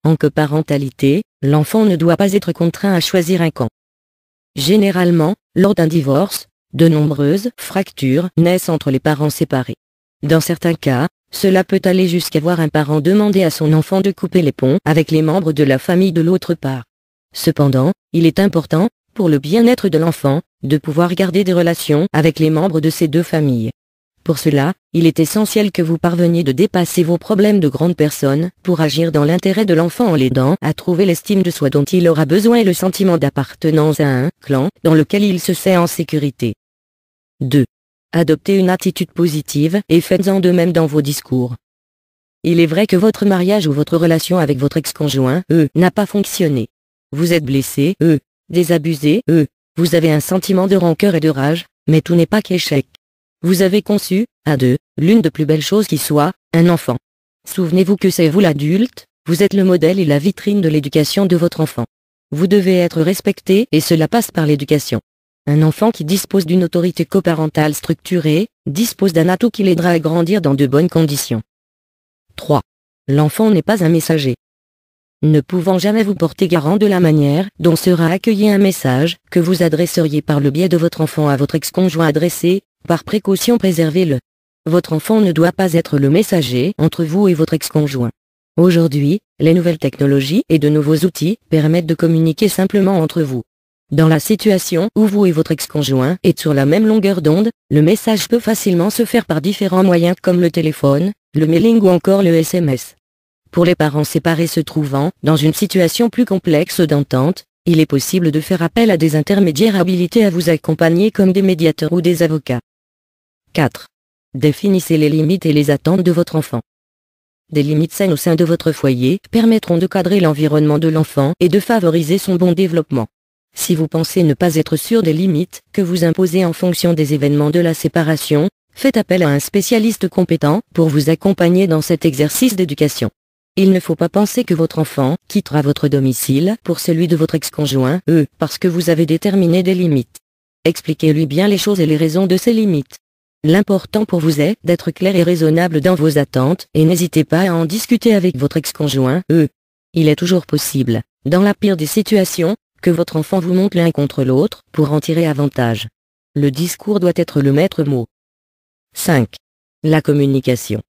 En coparentalité, l'enfant ne doit pas être contraint à choisir un camp. Généralement, lors d'un divorce, de nombreuses fractures naissent entre les parents séparés. Dans certains cas, cela peut aller jusqu'à voir un parent demander à son enfant de couper les ponts avec les membres de la famille de l'autre part. Cependant, il est important, pour le bien-être de l'enfant, de pouvoir garder des relations avec les membres de ces deux familles. Pour cela, il est essentiel que vous parveniez de dépasser vos problèmes de grande personne pour agir dans l'intérêt de l'enfant en l'aidant à trouver l'estime de soi dont il aura besoin et le sentiment d'appartenance à un clan dans lequel il se sent en sécurité. 2. Adoptez une attitude positive et faites-en de même dans vos discours. Il est vrai que votre mariage ou votre relation avec votre ex-conjoint, n'a pas fonctionné. Vous êtes blessé, désabusé, vous avez un sentiment de rancœur et de rage, mais tout n'est pas qu'échec. Vous avez conçu, à deux, l'une des plus belles choses qui soit, un enfant. Souvenez-vous que c'est vous l'adulte, vous êtes le modèle et la vitrine de l'éducation de votre enfant. Vous devez être respecté et cela passe par l'éducation. Un enfant qui dispose d'une autorité coparentale structurée, dispose d'un atout qui l'aidera à grandir dans de bonnes conditions. 3. L'enfant n'est pas un messager. Ne pouvant jamais vous porter garant de la manière dont sera accueilli un message que vous adresseriez par le biais de votre enfant à votre ex-conjoint adressé, par précaution préservez-le. Votre enfant ne doit pas être le messager entre vous et votre ex-conjoint. Aujourd'hui, les nouvelles technologies et de nouveaux outils permettent de communiquer simplement entre vous. Dans la situation où vous et votre ex-conjoint êtes sur la même longueur d'onde, le message peut facilement se faire par différents moyens comme le téléphone, le mailing ou encore le SMS. Pour les parents séparés se trouvant dans une situation plus complexe d'entente, il est possible de faire appel à des intermédiaires habilités à vous accompagner comme des médiateurs ou des avocats. 4. Définissez les limites et les attentes de votre enfant. Des limites saines au sein de votre foyer permettront de cadrer l'environnement de l'enfant et de favoriser son bon développement. Si vous pensez ne pas être sûr des limites que vous imposez en fonction des événements de la séparation, faites appel à un spécialiste compétent pour vous accompagner dans cet exercice d'éducation. Il ne faut pas penser que votre enfant quittera votre domicile pour celui de votre ex-conjoint, parce que vous avez déterminé des limites. Expliquez-lui bien les choses et les raisons de ces limites. L'important pour vous est d'être clair et raisonnable dans vos attentes et n'hésitez pas à en discuter avec votre ex-conjoint, Il est toujours possible, dans la pire des situations, que votre enfant vous monte l'un contre l'autre pour en tirer avantage. Le discours doit être le maître mot. 5. La communication.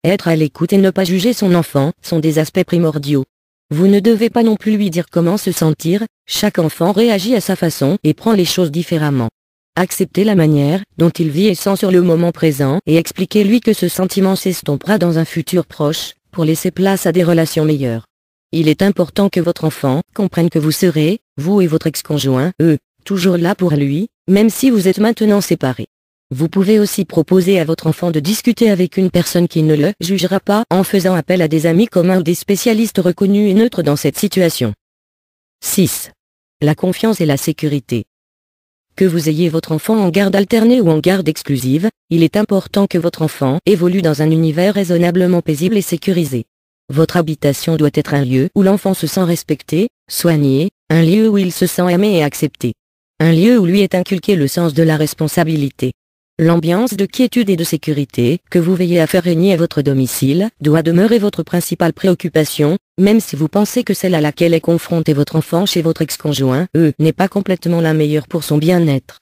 Être à l'écoute et ne pas juger son enfant sont des aspects primordiaux. Vous ne devez pas non plus lui dire comment se sentir, chaque enfant réagit à sa façon et prend les choses différemment. Acceptez la manière dont il vit et sent sur le moment présent et expliquez-lui que ce sentiment s'estompera dans un futur proche, pour laisser place à des relations meilleures. Il est important que votre enfant comprenne que vous serez, vous et votre ex-conjoint, toujours là pour lui, même si vous êtes maintenant séparés. Vous pouvez aussi proposer à votre enfant de discuter avec une personne qui ne le jugera pas en faisant appel à des amis communs ou des spécialistes reconnus et neutres dans cette situation. 6. La confiance et la sécurité. Que vous ayez votre enfant en garde alternée ou en garde exclusive, il est important que votre enfant évolue dans un univers raisonnablement paisible et sécurisé. Votre habitation doit être un lieu où l'enfant se sent respecté, soigné, un lieu où il se sent aimé et accepté. Un lieu où lui est inculqué le sens de la responsabilité. L'ambiance de quiétude et de sécurité que vous veillez à faire régner à votre domicile doit demeurer votre principale préoccupation, même si vous pensez que celle à laquelle est confronté votre enfant chez votre ex-conjoint, n'est pas complètement la meilleure pour son bien-être.